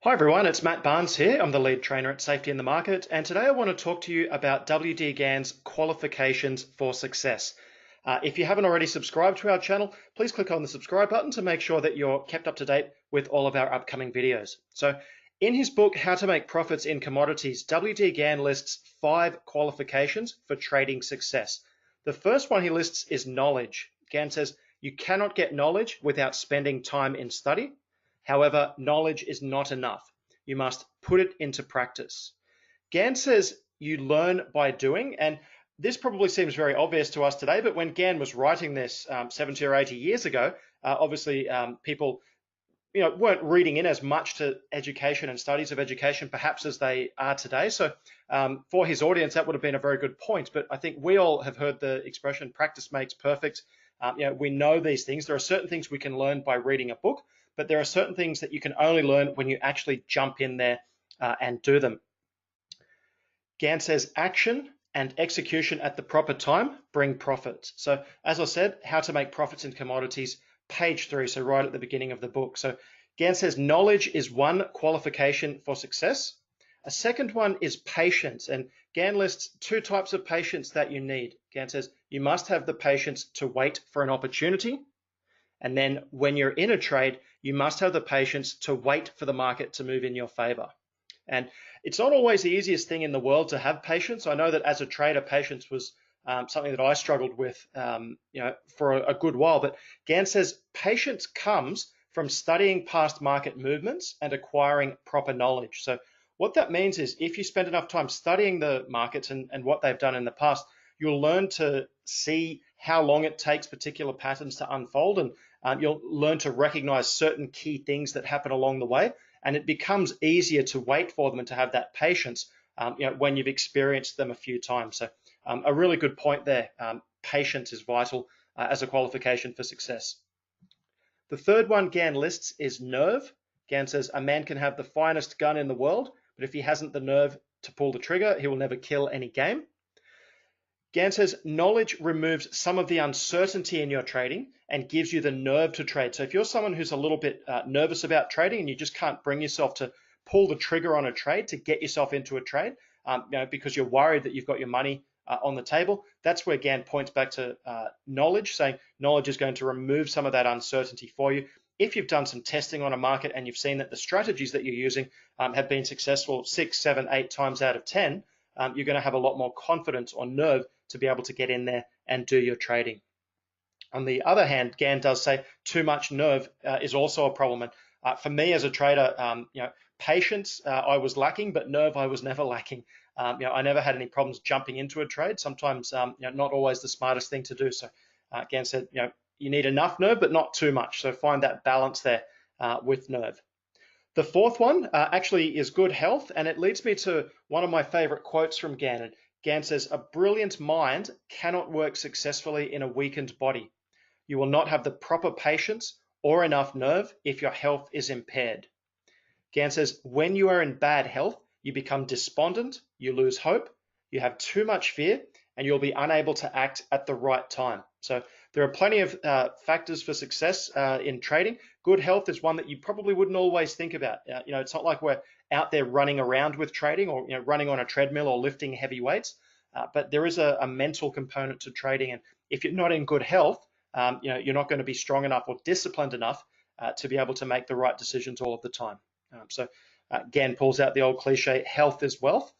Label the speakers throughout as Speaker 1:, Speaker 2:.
Speaker 1: Hi everyone, it's Matt Barnes here. I'm the lead trainer at Safety in the Market, and today I want to talk to you about WD Gann's Qualifications for Success. If you haven't already subscribed to our channel, please click on the subscribe button to make sure that you're kept up to date with all of our upcoming videos. So, in his book, How to Make Profits in Commodities, WD Gann lists 5 qualifications for trading success. The first one he lists is knowledge. Gann says, you cannot get knowledge without spending time in study. However, knowledge is not enough. You must put it into practice. Gann says you learn by doing, and this probably seems very obvious to us today, but when Gann was writing this 70 or 80 years ago, obviously people weren't reading in as much to education and studies of education perhaps as they are today. So for his audience, that would have been a very good point. But I think we all have heard the expression, practice makes perfect. We know these things. There are certain things we can learn by reading a book, but there are certain things that you can only learn when you actually jump in there and do them. Gann says action and execution at the proper time bring profits. So as I said, how to make profits in commodities, page 3, so right at the beginning of the book. So Gann says knowledge is one qualification for success. A second one is patience, and Gann lists 2 types of patience that you need. Gann says you must have the patience to wait for an opportunity, and then when you're in a trade, you must have the patience to wait for the market to move in your favor. And it's not always the easiest thing in the world to have patience. I know that as a trader, patience was something that I struggled with for a good while. But Gann says patience comes from studying past market movements and acquiring proper knowledge. So what that means is if you spend enough time studying the markets and what they've done in the past, you'll learn to see how long it takes particular patterns to unfold, and you'll learn to recognize certain key things that happen along the way, and it becomes easier to wait for them and to have that patience when you've experienced them a few times. So a really good point there. Patience is vital as a qualification for success. The third one Gann lists is nerve. Gann says a man can have the finest gun in the world, but if he hasn't the nerve to pull the trigger, he will never kill any game. Gann says knowledge removes some of the uncertainty in your trading and gives you the nerve to trade. So if you're someone who's a little bit nervous about trading and you just can't bring yourself to pull the trigger on a trade, to get yourself into a trade, because you're worried that you've got your money on the table, that's where Gann points back to knowledge, saying knowledge is going to remove some of that uncertainty for you. If you've done some testing on a market and you've seen that the strategies that you're using have been successful 6, 7, 8 times out of 10, you're going to have a lot more confidence or nerve to be able to get in there and do your trading. On the other hand, Gann does say too much nerve is also a problem. And for me as a trader, patience I was lacking, but nerve I was never lacking. I never had any problems jumping into a trade. Sometimes, not always the smartest thing to do. So Gann said, you need enough nerve, but not too much. So find that balance there with nerve. The fourth one actually is good health, and it leads me to one of my favorite quotes from Gann. Gann says, a brilliant mind cannot work successfully in a weakened body. You will not have the proper patience or enough nerve if your health is impaired. Gann says, when you are in bad health, you become despondent, you lose hope, you have too much fear, and you'll be unable to act at the right time. So there are plenty of factors for success in trading. Good health is one that you probably wouldn't always think about. It's not like we're out there running around with trading or running on a treadmill or lifting heavy weights, but there is a mental component to trading. And if you're not in good health, you're not going to be strong enough or disciplined enough to be able to make the right decisions all of the time. So Gann pulls out the old cliche, health is wealth.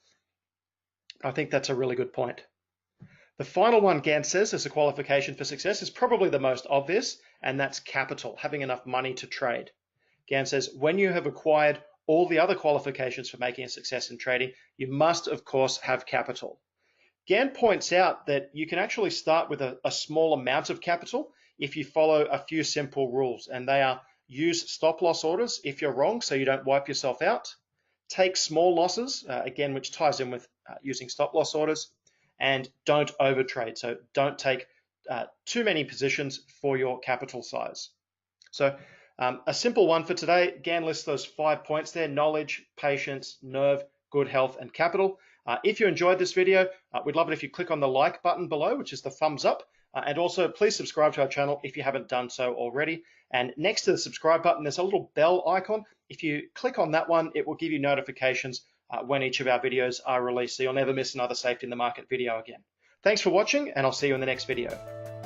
Speaker 1: I think that's a really good point. The final one Gann says as a qualification for success is probably the most obvious, and that's capital, having enough money to trade. Gann says when you have acquired all the other qualifications for making a success in trading, you must, of course, have capital. Gann points out that you can actually start with a small amount of capital if you follow a few simple rules, and they are use stop loss orders if you're wrong so you don't wipe yourself out, take small losses, again, which ties in with using stop loss orders, and don't overtrade. So don't take too many positions for your capital size. So a simple one for today, Gann lists those 5 points there: knowledge, patience, nerve, good health, and capital. If you enjoyed this video, we'd love it if you click on the like button below, which is the thumbs up, And also, please subscribe to our channel if you haven't done so already. And next to the subscribe button, there's a little bell icon. If you click on that one, it will give you notifications when each of our videos are released, so you'll never miss another Safety in the Market video again. Thanks for watching, and I'll see you in the next video.